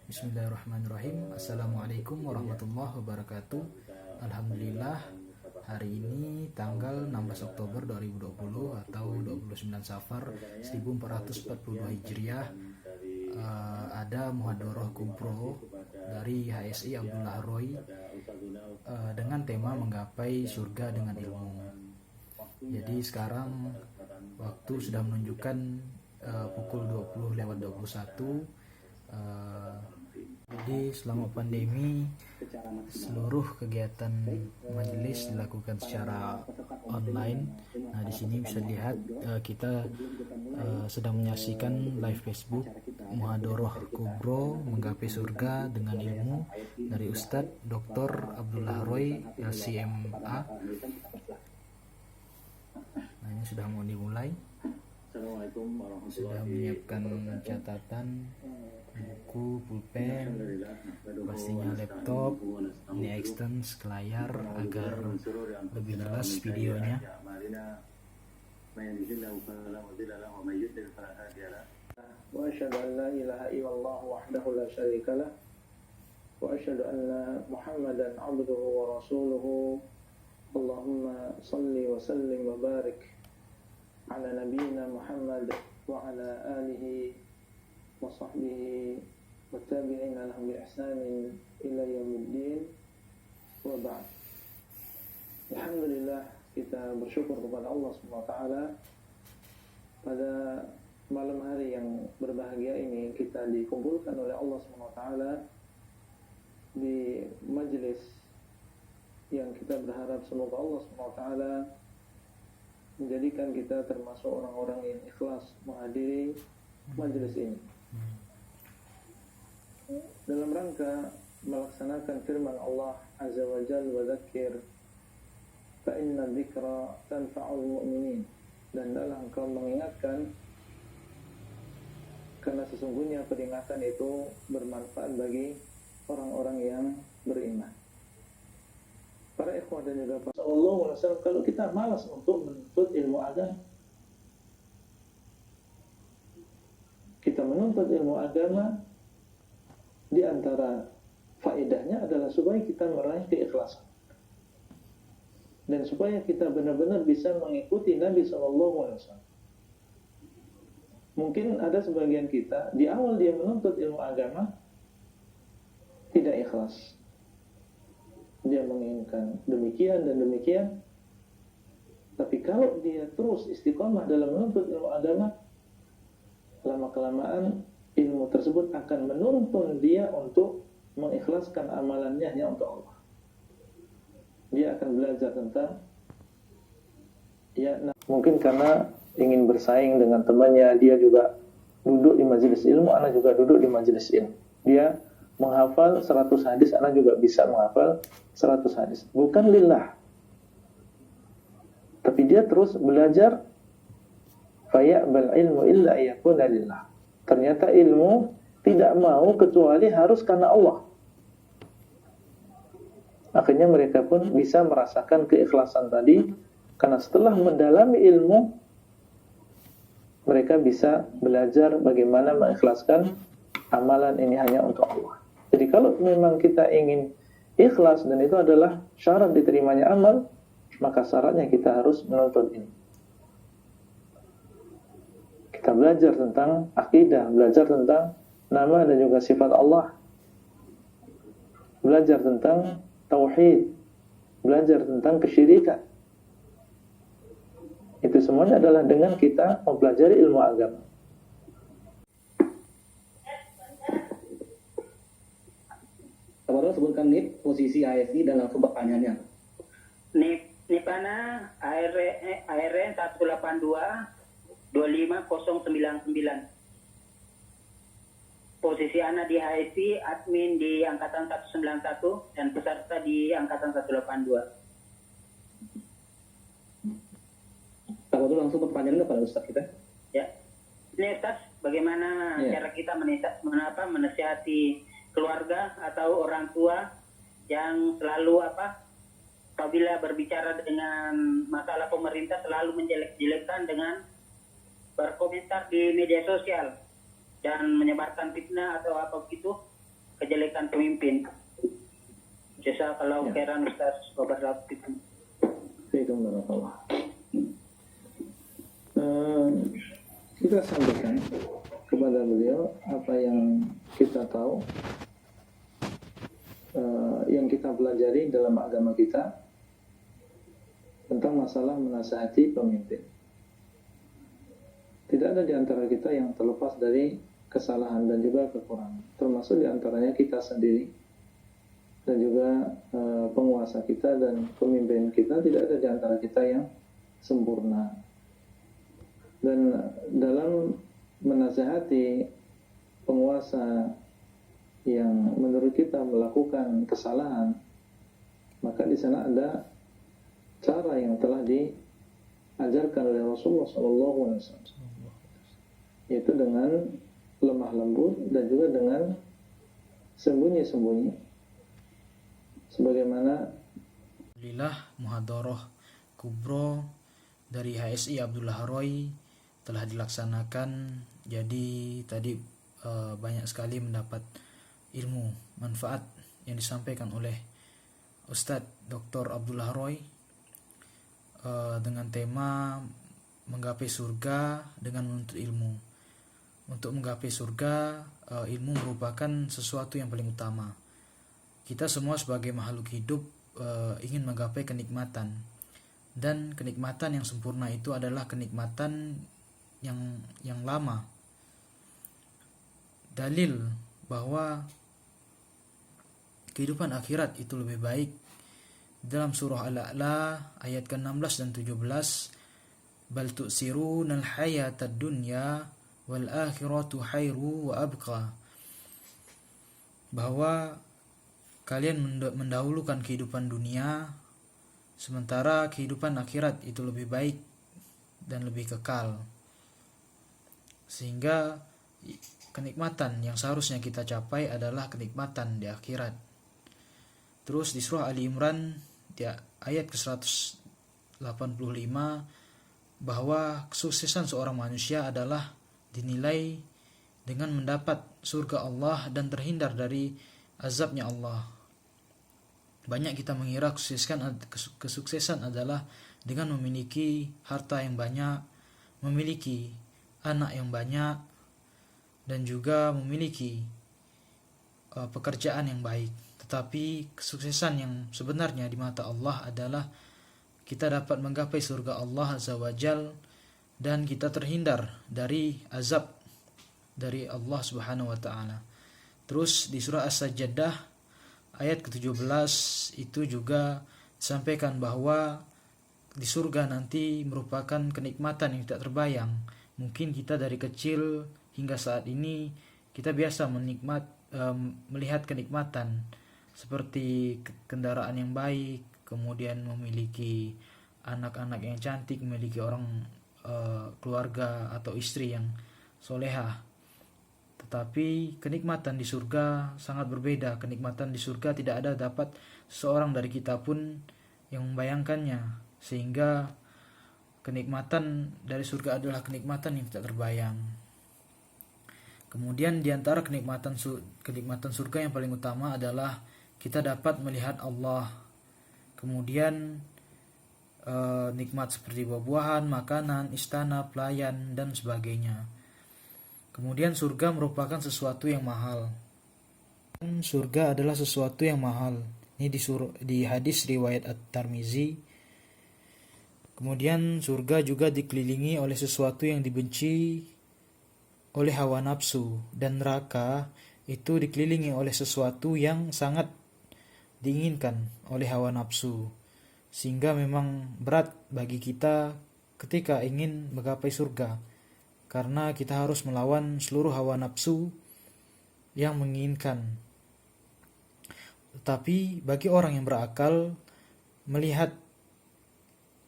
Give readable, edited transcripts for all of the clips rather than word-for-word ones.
Bismillahirrahmanirrahim. Assalamualaikum warahmatullahi wabarakatuh. Alhamdulillah, hari ini tanggal 16 Oktober 2020 atau 29 Safar 1442 Hijriah, ada Muhadharah Kubro dari HSI Abdullah Roy dengan tema menggapai surga dengan ilmu. Jadi sekarang waktu sudah menunjukkan pukul 20:21. Jadi selama pandemi seluruh kegiatan majelis dilakukan secara online. Nah, di sini bisa lihat kita sedang menyaksikan live Facebook Muhadharah Kubro menggapai surga dengan ilmu dari Ustadz Dr. Abdullah Roy LCMA. Nah, ini sudah mau dimulai. Sudah menyiapkan catatan, buku, pulpen, pastinya laptop, ini extend ke layar agar lebih jelas videonya. Wa asyhadu an la ilaha illallah wahdahu la syarika lah wa asyhadu anna Muhammadan abduhu wa rasuluhu. Allahumma salli wa sallim wa barik ala nabiyyina Muhammad wa ala alihi wa sahbihi wa tabi'ina lahum bi ihsanin ila yaumiddin wa ba'd. Alhamdulillah, kita bersyukur kepada Allah Subhanahu wa taala pada malam hari yang berbahagia ini kita dikumpulkan oleh Allah Subhanahu wa taala di majelis yang kita berharap semoga Allah Subhanahu wa taala menjadikan kita termasuk orang-orang yang ikhlas menghadiri majelis ini dalam rangka melaksanakan firman Allah Azza wa Jalla, wa dzakir fa inna dzikra tanfa'ul mu'minin, dan dalam engkau mengingatkan karena sesungguhnya peringatan itu bermanfaat bagi orang-orang yang beriman. Para ikhwah dan juga para sallallahu alaihi wasallam, kalau kita malas untuk menuntut ilmu agama, kita menuntut ilmu agama, di antara faedahnya adalah supaya kita meraih keikhlasan dan supaya kita benar-benar bisa mengikuti Nabi sallallahu alaihi wasallam. Mungkin ada sebagian kita di awal dia menuntut ilmu agama tidak ikhlas. Dia menginginkan demikian dan demikian. Tapi kalau dia terus istiqomah dalam menuntut ilmu agama, lama-kelamaan ilmu tersebut akan menuntun dia untuk mengikhlaskan amalannya hanya untuk Allah. Dia akan belajar tentang mungkin karena ingin bersaing dengan temannya, dia juga duduk di majelis ilmu, anak juga duduk di majelis ilmu. Dia menghafal 100 hadis, anak juga bisa menghafal 100 hadis. Bukan lillah. Tapi dia terus belajar. Fayaqbal ilmu illa yakuna lillah. Ternyata ilmu tidak mau kecuali harus karena Allah. Akhirnya mereka pun bisa merasakan keikhlasan tadi, karena setelah mendalami ilmu, mereka bisa belajar bagaimana mengikhlaskan amalan ini hanya untuk Allah. Jadi kalau memang kita ingin ikhlas, dan itu adalah syarat diterimanya amal, maka syaratnya kita harus menuntut ini. Kita belajar tentang akidah, belajar tentang nama dan juga sifat Allah, belajar tentang tauhid, belajar tentang kesyirikan. Itu semuanya adalah dengan kita mempelajari ilmu agama. Baru sebutkan NIP posisi ASI dan langsung pertanyaannya. NIPana ARN 182 25099. Posisi Ana di HSI, admin di angkatan 191 dan peserta di angkatan 182. Baru langsung pertanyaannya kepada Ustaz kita. Ya. Ini Ustaz, bagaimana cara kita menasihati keluarga atau orang tua yang selalu apabila berbicara dengan masalah pemerintah selalu menjelek-jelekkan dengan berkomentar di media sosial dan menyebarkan fitnah atau apa gitu kegiatan pemimpin. Jazakallahu khairan Ustaz. Wabarakatuh. Waalaikumsalam. Kita sampaikan kepada beliau apa yang kita tahu, yang kita pelajari dalam agama kita tentang masalah menasihati pemimpin. Tidak ada di antara kita yang terlepas dari kesalahan dan juga kekurangan, termasuk di antaranya kita sendiri dan juga penguasa kita dan pemimpin kita. Tidak ada di antara kita yang sempurna. Dan dalam menasihati penguasa yang menurut kita melakukan kesalahan, maka di sana ada cara yang telah diajarkan oleh Rasulullah SAW, yaitu dengan lemah lembut dan juga dengan sembunyi-sembunyi, sebagaimana Alhamdulillah muhadharah kubro dari HSI Abdullah Roy telah dilaksanakan. Jadi tadi banyak sekali mendapat ilmu manfaat yang disampaikan oleh Ustadz Dr. Abdullah Roy dengan tema menggapai surga dengan menuntut ilmu. Untuk menggapai surga, ilmu merupakan sesuatu yang paling utama. Kita semua sebagai makhluk hidup ingin menggapai kenikmatan, dan kenikmatan yang sempurna itu adalah kenikmatan yang lama. Dalil bahwa kehidupan akhirat itu lebih baik dalam surah Al-A'la ayat ke-16 dan 17, bal tu'sirunal hayatad dunya wal akhiratu khairu wa abqa, bahwa kalian mendahulukan kehidupan dunia sementara kehidupan akhirat itu lebih baik dan lebih kekal. Sehingga kenikmatan yang seharusnya kita capai adalah kenikmatan di akhirat. Terus di surah Ali Imran di ayat ke-185, bahwa kesuksesan seorang manusia adalah dinilai dengan mendapat surga Allah dan terhindar dari azabnya Allah. Banyak kita mengira kesuksesan adalah dengan memiliki harta yang banyak, memiliki anak yang banyak, dan juga memiliki pekerjaan yang baik. Tetapi kesuksesan yang sebenarnya di mata Allah adalah kita dapat menggapai surga Allah Azza wa Jal dan kita terhindar dari azab dari Allah Subhanahu wa taala. Terus di surah As-Sajdah ayat ke-17 itu juga disampaikan bahwa di surga nanti merupakan kenikmatan yang tidak terbayang. Mungkin kita dari kecil hingga saat ini kita biasa melihat kenikmatan seperti kendaraan yang baik, kemudian memiliki anak-anak yang cantik, memiliki orang keluarga atau istri yang solehah. Tetapi kenikmatan di surga sangat berbeda. Kenikmatan di surga tidak ada dapat seorang dari kita pun yang membayangkannya, sehingga kenikmatan dari surga adalah kenikmatan yang tidak terbayang. Kemudian di antara kenikmatan surga yang paling utama adalah kita dapat melihat Allah. Kemudian nikmat seperti buah-buahan, makanan, istana, pelayan, dan sebagainya. Kemudian surga merupakan sesuatu yang mahal. Surga adalah sesuatu yang mahal. Ini di hadis riwayat At-Tirmizi. Kemudian surga juga dikelilingi oleh sesuatu yang dibenci oleh hawa nafsu, dan neraka itu dikelilingi oleh sesuatu yang sangat diinginkan oleh hawa nafsu. Sehingga memang berat bagi kita ketika ingin menggapai surga, karena kita harus melawan seluruh hawa nafsu yang menginginkan. Tetapi bagi orang yang berakal melihat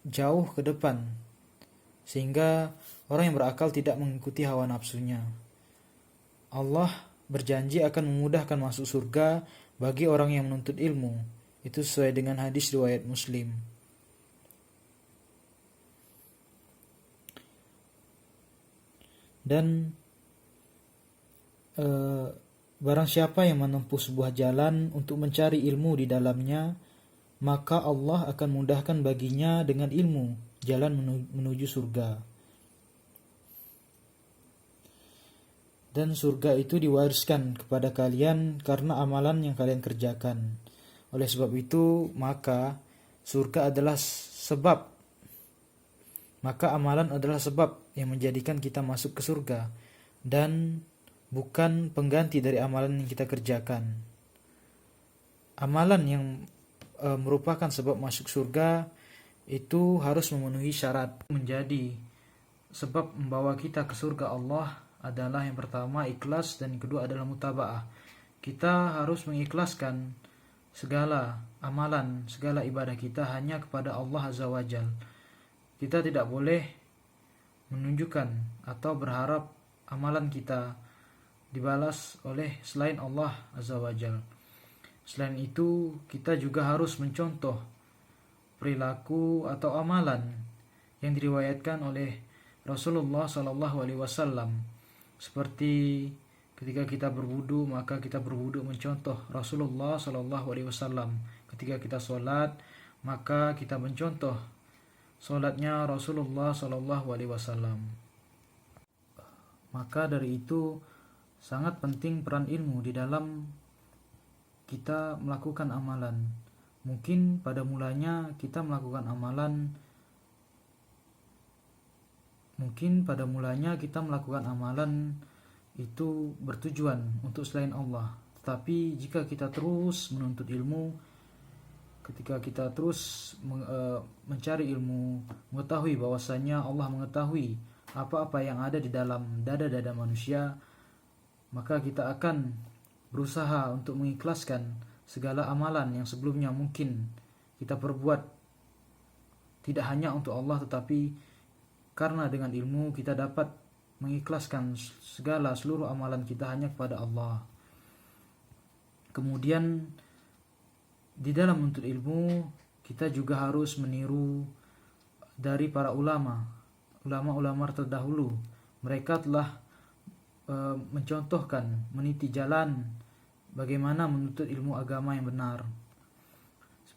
jauh ke depan, sehingga orang yang berakal tidak mengikuti hawa nafsunya. Allah berjanji akan memudahkan masuk surga bagi orang yang menuntut ilmu. Itu sesuai dengan hadis riwayat Muslim. Dan Barang siapa yang menempuh sebuah jalan untuk mencari ilmu di dalamnya, maka Allah akan mudahkan baginya dengan ilmu jalan menuju surga. Dan surga itu diwariskan kepada kalian karena amalan yang kalian kerjakan. Oleh sebab itu, maka surga adalah sebab, maka amalan adalah sebab yang menjadikan kita masuk ke surga, dan bukan pengganti dari amalan yang kita kerjakan. Amalan yang merupakan sebab masuk surga itu harus memenuhi syarat. Menjadi sebab membawa kita ke surga Allah adalah yang pertama ikhlas, dan yang kedua adalah mutaba'ah. Kita harus mengikhlaskan segala amalan, segala ibadah kita hanya kepada Allah Azza wa Jal. Kita tidak boleh menunjukkan atau berharap amalan kita dibalas oleh selain Allah Azza wa Jal. Selain itu, kita juga harus mencontoh perilaku atau amalan yang diriwayatkan oleh Rasulullah SAW. Seperti ketika kita berwudu, maka kita berwudu mencontoh Rasulullah SAW. Ketika kita sholat, maka kita mencontoh sholatnya Rasulullah SAW. Maka dari itu sangat penting peran ilmu di dalam kita melakukan amalan. Mungkin pada mulanya kita melakukan amalan itu bertujuan untuk selain Allah. Tetapi jika kita terus menuntut ilmu, ketika kita terus mencari ilmu, mengetahui bahwasanya Allah mengetahui apa-apa yang ada di dalam dada-dada manusia, maka kita akan berusaha untuk mengikhlaskan segala amalan yang sebelumnya mungkin kita perbuat tidak hanya untuk Allah, tetapi karena dengan ilmu kita dapat mengikhlaskan seluruh amalan kita hanya kepada Allah. Kemudian di dalam menuntut ilmu kita juga harus meniru dari para ulama terdahulu. Mereka telah mencontohkan, meniti jalan bagaimana menuntut ilmu agama yang benar.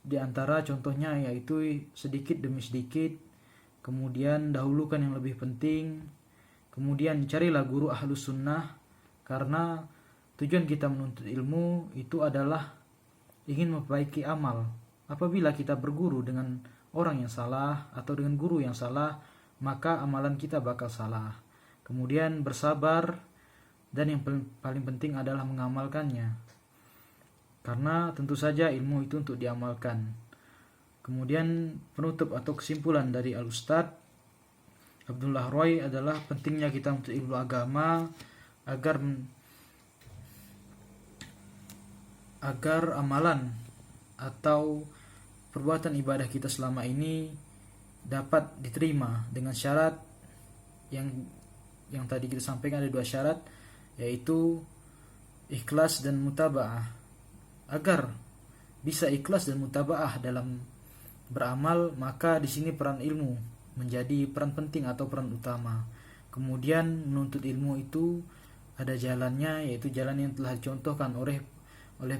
Di antara contohnya yaitu sedikit demi sedikit, kemudian dahulukan yang lebih penting, kemudian carilah guru ahlus sunnah, karena tujuan kita menuntut ilmu itu adalah ingin memperbaiki amal. Apabila kita berguru dengan orang yang salah atau dengan guru yang salah, maka amalan kita bakal salah. Kemudian bersabar, dan yang paling penting adalah mengamalkannya, karena tentu saja ilmu itu untuk diamalkan. Kemudian penutup atau kesimpulan dari Al-Ustadz Abdullah Roy adalah pentingnya kita untuk ilmu agama agar amalan atau perbuatan ibadah kita selama ini dapat diterima dengan syarat yang tadi kita sampaikan. Ada 2 syarat, yaitu ikhlas dan mutaba'ah. Agar bisa ikhlas dan mutaba'ah dalam beramal, maka di sini peran ilmu menjadi peran penting atau peran utama. Kemudian menuntut ilmu itu ada jalannya, yaitu jalan yang telah dicontohkan oleh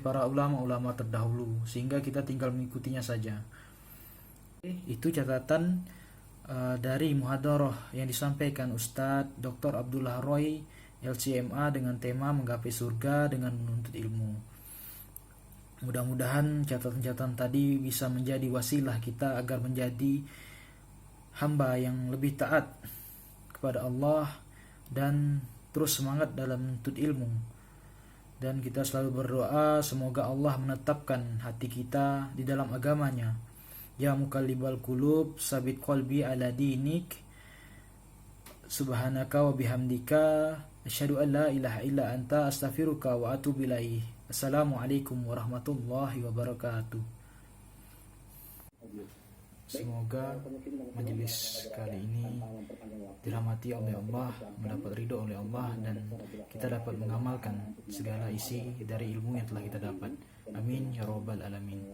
para ulama-ulama terdahulu, sehingga kita tinggal mengikutinya saja. Itu catatan dari muhadarah yang disampaikan Ustadz Dr. Abdullah Roy LCMA dengan tema menggapai surga dengan menuntut ilmu. Mudah-mudahan catatan-catatan tadi bisa menjadi wasilah kita agar menjadi hamba yang lebih taat kepada Allah dan terus semangat dalam menuntut ilmu. Dan kita selalu berdoa semoga Allah menetapkan hati kita di dalam agamanya. Ya muqallibal qulub, sabit qalbi ala dinik. Subhanaka wa bihamdika, asyhadu an la ilaha illa anta, astaghfiruka wa atubu ilaih. Assalamualaikum warahmatullahi wabarakatuh. Semoga majelis kali ini dirahmati oleh Allah, mendapat ridho oleh Allah, dan kita dapat mengamalkan segala isi dari ilmu yang telah kita dapat. Amin ya rabbal alamin.